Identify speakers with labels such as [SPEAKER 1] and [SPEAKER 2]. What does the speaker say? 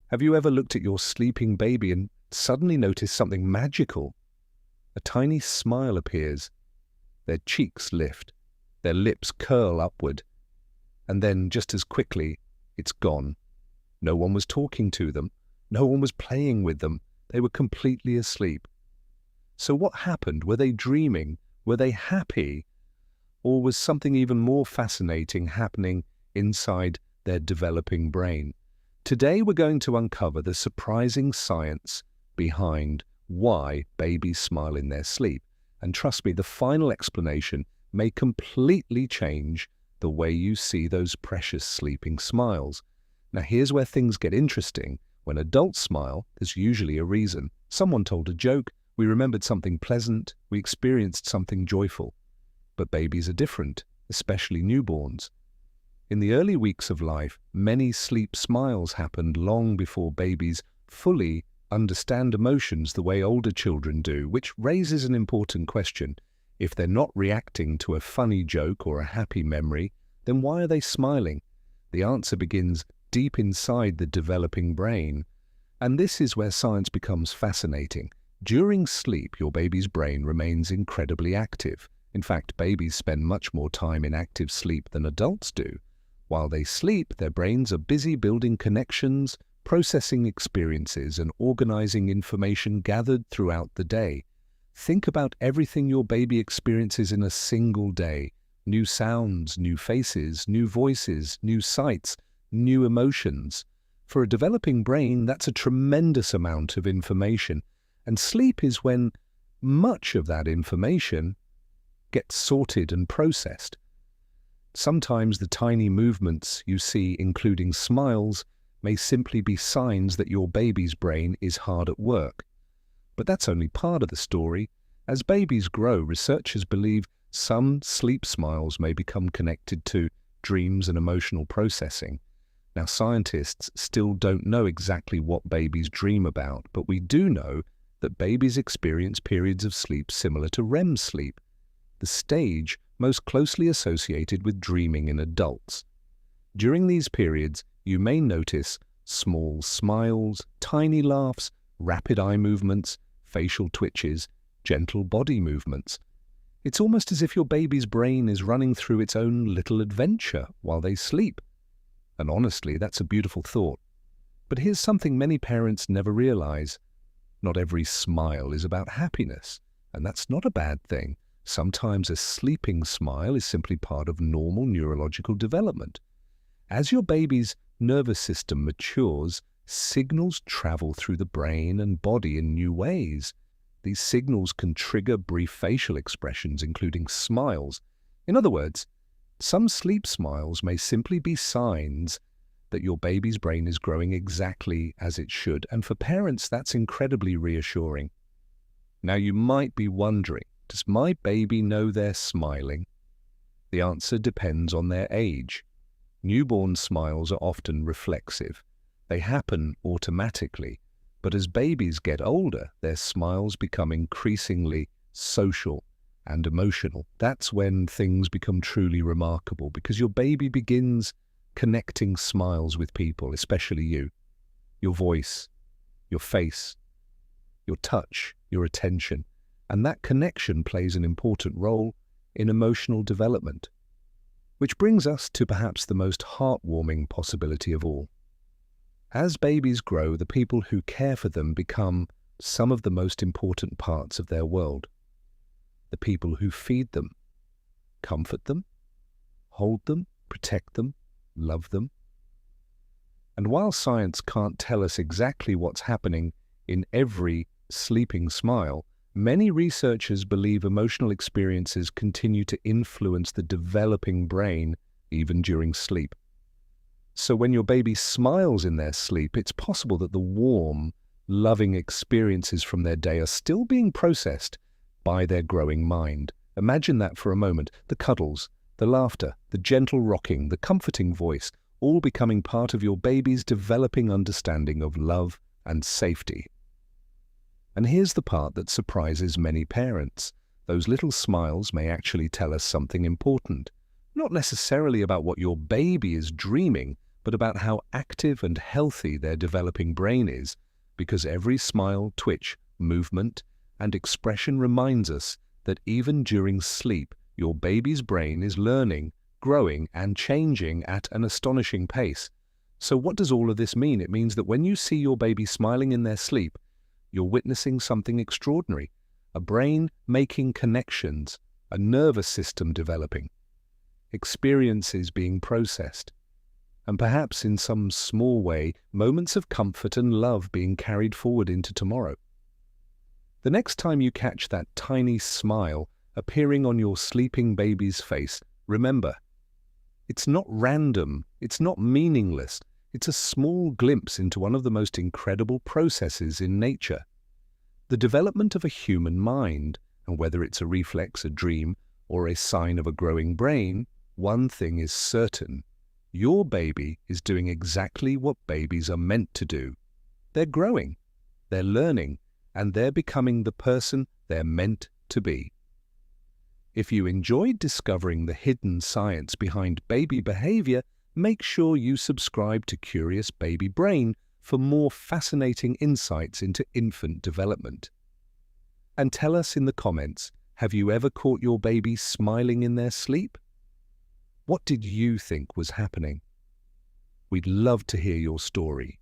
[SPEAKER 1] Have you ever looked at your sleeping baby and suddenly noticed something magical? A tiny smile appears, their cheeks lift, their lips curl upward, and then just as quickly, it's gone. No one was talking to them, no one was playing with them, they were completely asleep. So what happened? Were they dreaming? Were they happy? Or was something even more fascinating happening inside their developing brain? Today we're going to uncover the surprising science behind why babies smile in their sleep. And trust me, the final explanation may completely change the way you see those precious sleeping smiles. Now here's where things get interesting. When adults smile, there's usually a reason. Someone told a joke, we remembered something pleasant, we experienced something joyful. But babies are different, especially newborns. In the early weeks of life, many sleep smiles happened long before babies fully understand emotions the way older children do, which raises an important question. If they're not reacting to a funny joke or a happy memory, then why are they smiling? The answer begins deep inside the developing brain. And this is where science becomes fascinating. During sleep, your baby's brain remains incredibly active. In fact, babies spend much more time in active sleep than adults do. While they sleep, their brains are busy building connections, processing experiences, and organizing information gathered throughout the day. Think about everything your baby experiences in a single day. New sounds, new faces, new voices, new sights, new emotions. For a developing brain, that's a tremendous amount of information. And sleep is when much of that information gets sorted and processed. Sometimes the tiny movements you see, including smiles, may simply be signs that your baby's brain is hard at work. But that's only part of the story. As babies grow, researchers believe some sleep smiles may become connected to dreams and emotional processing. Now, scientists still don't know exactly what babies dream about, but we do know that babies experience periods of sleep similar to REM sleep, the stage most closely associated with dreaming in adults. During these periods, you may notice small smiles, tiny laughs, rapid eye movements, facial twitches, gentle body movements. It's almost as if your baby's brain is running through its own little adventure while they sleep. And honestly, that's a beautiful thought. But here's something many parents never realize. Not every smile is about happiness, and that's not a bad thing. Sometimes a sleeping smile is simply part of normal neurological development. As your baby's nervous system matures, signals travel through the brain and body in new ways. These signals can trigger brief facial expressions, including smiles. In other words, some sleep smiles may simply be signs that your baby's brain is growing exactly as it should, and for parents, that's incredibly reassuring. Now, you might be wondering, does my baby know they're smiling? The answer depends on their age. Newborn smiles are often reflexive. They happen automatically, but as babies get older, their smiles become increasingly social and emotional. That's when things become truly remarkable, because your baby begins connecting smiles with people, especially you. Your voice, your face, your touch, your attention. And that connection plays an important role in emotional development. Which brings us to perhaps the most heartwarming possibility of all. As babies grow, the people who care for them become some of the most important parts of their world. The people who feed them, comfort them, hold them, protect them, love them. And while science can't tell us exactly what's happening in every sleeping smile, many researchers believe emotional experiences continue to influence the developing brain even during sleep. So when your baby smiles in their sleep, it's possible that the warm, loving experiences from their day are still being processed by their growing mind. Imagine that for a moment. The cuddles, the laughter, the gentle rocking, the comforting voice, all becoming part of your baby's developing understanding of love and safety. And here's the part that surprises many parents. Those little smiles may actually tell us something important. Not necessarily about what your baby is dreaming, but about how active and healthy their developing brain is, because every smile, twitch, movement, and expression reminds us that even during sleep, your baby's brain is learning, growing, and changing at an astonishing pace. So what does all of this mean? It means that when you see your baby smiling in their sleep, you're witnessing something extraordinary, a brain making connections, a nervous system developing, experiences being processed, and perhaps in some small way, moments of comfort and love being carried forward into tomorrow. The next time you catch that tiny smile appearing on your sleeping baby's face, remember, it's not random, it's not meaningless, it's a small glimpse into one of the most incredible processes in nature. The development of a human mind, and whether it's a reflex, a dream, or a sign of a growing brain, one thing is certain. Your baby is doing exactly what babies are meant to do. They're growing, they're learning, and they're becoming the person they're meant to be. If you enjoyed discovering the hidden science behind baby behavior, make sure you subscribe to Curious Baby Brain for more fascinating insights into infant development. And tell us in the comments, have you ever caught your baby smiling in their sleep? What did you think was happening? We'd love to hear your story.